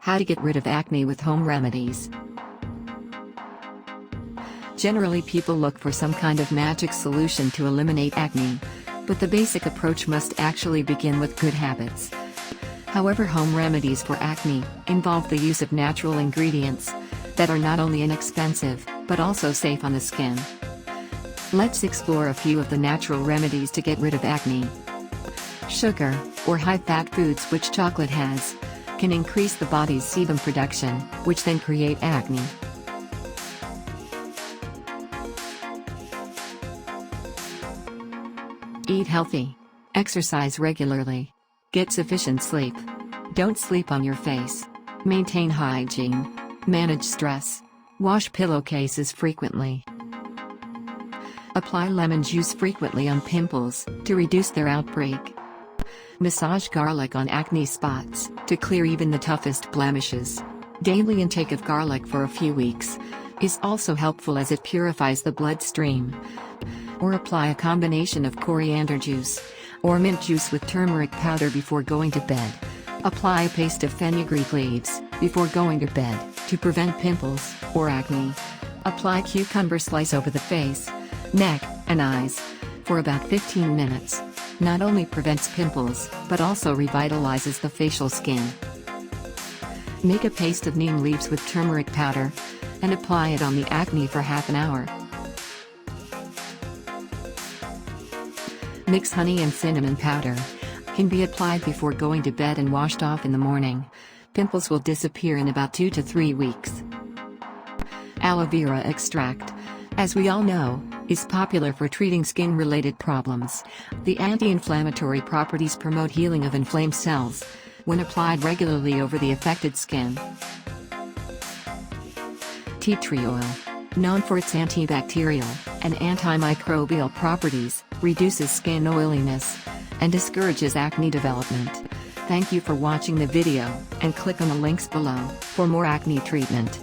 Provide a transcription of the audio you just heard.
How to get rid of acne with home remedies. Generally, people look for some kind of magic solution to eliminate acne, but the basic approach must actually begin with good habits. However, home remedies for acne involve the use of natural ingredients that are not only inexpensive, but also safe on the skin. Let's explore a few of the natural remedies to get rid of acne. Sugar, or high-fat foods which chocolate has, can increase the body's sebum production, which then create acne. Eat healthy. Exercise regularly. Get sufficient sleep. Don't sleep on your face. Maintain hygiene. Manage stress. Wash pillowcases frequently. Apply lemon juice frequently on pimples to reduce their outbreak. Massage garlic on acne spots to clear even the toughest blemishes. Daily intake of garlic for a few weeks is also helpful as it purifies the bloodstream. Or apply a combination of coriander juice or mint juice with turmeric powder before going to bed. Apply a paste of fenugreek leaves before going to bed to prevent pimples or acne. Apply cucumber slice over the face, neck, and eyes for about 15 minutes. Not only prevents pimples, but also revitalizes the facial skin. Make a paste of neem leaves with turmeric powder and apply it on the acne for half an hour. Mix honey and cinnamon powder. Can be applied before going to bed and washed off in the morning. Pimples will disappear in about 2 to 3 weeks. Aloe vera extract, as we all know, is popular for treating skin-related problems. The anti-inflammatory properties promote healing of inflamed cells when applied regularly over the affected skin. Tea tree oil, known for its antibacterial and antimicrobial properties, reduces skin oiliness and discourages acne development. Thank you for watching the video, and click on the links below for more acne treatment.